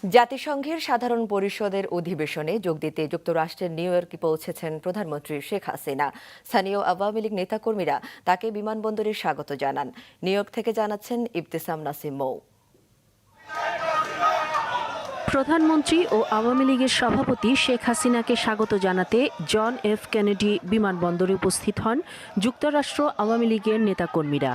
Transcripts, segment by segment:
জাতিসংঘের সাধারণ পরিষদের অধিবেশনে যোগ দিতে যুক্তরাষ্ট্রের নিউ ইয়র্কে পৌঁছেছেন প্রধানমন্ত্রী শেখ হাসিনা। স্থানীয় আওয়ামী লীগ নেতাকর্মীরা তাকে বিমানবন্দরে স্বাগত জানান। নিউ ইয়র্ক থেকে জানাচ্ছেন ইবতিসাম নাসিম মৌ। প্রধানমন্ত্রী ও আওয়ামী লীগের সভাপতি শেখ হাসিনাকে স্বাগত জানাতে জন এফ কেনেডি বিমানবন্দরে উপস্থিত হন যুক্তরাষ্ট্র আওয়ামী লীগের নেতাকর্মীরা।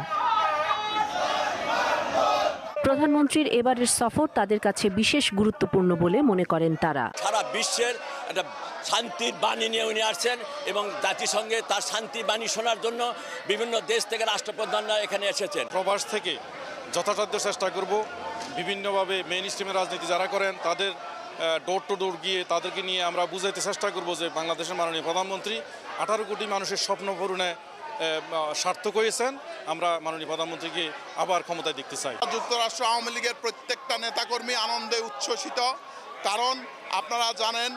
প্রধানমন্ত্রীর এবারের সফর তাদের কাছে বিশেষ গুরুত্বপূর্ণ বলে মনে করেন তারা। সারা বিশ্বের একটা শান্তির বাণী নিয়ে উনি আসছেন এবং জাতিসংঘে তার শান্তির বাণী শোনার জন্য বিভিন্ন দেশ থেকে রাষ্ট্রপ্রধানরা এখানে এসেছেন। প্রবাস থেকে যথাসাধ্য চেষ্টা করব বিভিন্নভাবে মেইন স্ট্রিমের রাজনীতি যারা করেন তাদের ডোর টু ডোর গিয়ে তাদেরকে নিয়ে আমরা বুঝাইতে চেষ্টা করব যে বাংলাদেশের মাননীয় প্রধানমন্ত্রী 18 কোটি মানুষের স্বপ্ন পূরণে সার্থক হয়েছেন। আমরা মাননীয় প্রধানমন্ত্রীকে আবার ক্ষমতায় দেখতে চাই। যুক্তরাষ্ট্র আওয়ামী লীগের প্রত্যেকটা নেতাকর্মী আনন্দে উচ্ছ্বসিত, কারণ আপনারা জানেন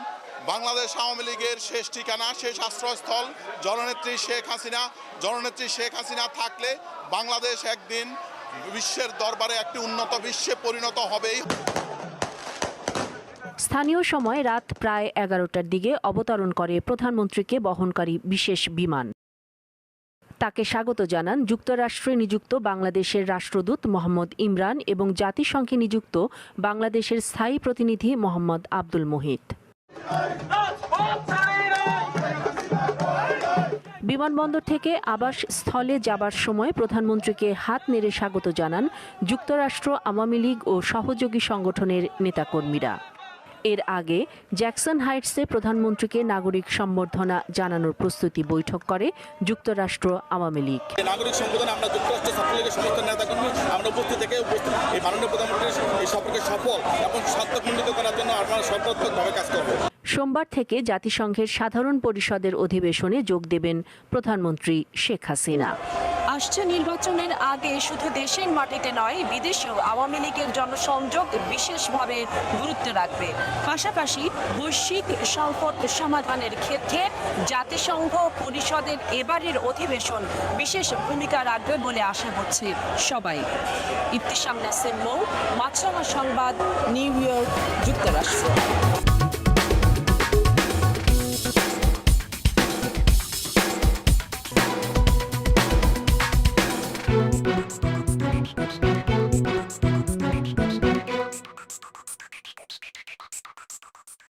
বাংলাদেশ আওয়ামী লীগের শেষ ঠিকানা, শেষ আশ্রয়স্থল জননেত্রী শেখ হাসিনা। জননেত্রী শেখ হাসিনা থাকলে বাংলাদেশ একদিন বিশ্বের দরবারে একটি উন্নত বিশ্বে পরিণত হবেই। স্থানীয় সময় রাত প্রায় 11টার দিকে অবতরণ করে প্রধানমন্ত্রীকে বহনকারী বিশেষ বিমান। তাকে স্বাগত জানান যুক্তরাষ্ট্রে নিযুক্ত বাংলাদেশের রাষ্ট্রদূত মোহাম্মদ ইমরান এবং জাতিসংঘে নিযুক্ত বাংলাদেশের স্থায়ী প্রতিনিধি মোহাম্মদ আব্দুল মুহিত। বিমানবন্দর থেকে আবাস স্থলে যাবার সময় প্রধানমন্ত্রীকে হাত নেড়ে স্বাগত জানান যুক্তরাষ্ট্র আওয়ামী লীগ ও সহযোগী সংগঠনের নেতাকর্মীরা। এর আগে জ্যাকসন হাইটসে প্রধানমন্ত্রীকে নাগরিক সম্বর্ধনা জানানোর প্রস্তুতি বৈঠক করে যুক্তরাষ্ট্র আওয়ামী লীগ। নাগরিক সম্বোধনে আমরা যুক্তরাষ্ট্র ছাত্রলীগের সমস্ত নেতাকর্মী আমরা উপস্থিত থেকে এই মাননীয় প্রধানমন্ত্রীর এই সফরকে সফল এবং সার্থকমণ্ডিত করার জন্য আমরা সর্বাত্মকভাবে কাজ করব। সোমবার থেকে জাতিসংঘের সাধারণ পরিষদের অধিবেশনে যোগ দেবেন প্রধানমন্ত্রী শেখ হাসিনা। আসছে নির্বাচনের আগে শুধু দেশের মাটিতে নয়, বিদেশেও আওয়ামী লীগের জনসংযোগ বিশেষভাবে গুরুত্ব রাখবে। পাশাপাশি বৈশ্বিক সংকট সমাধানের ক্ষেত্রে জাতিসংঘ পরিষদের এবারের অধিবেশন বিশেষ ভূমিকা রাখবে বলে আশা করছে সবাই। ইবতিসাম নাসিম মৌ, মাছরাঙা সংবাদ, নিউ ইয়র্ক, যুক্তরাষ্ট্র।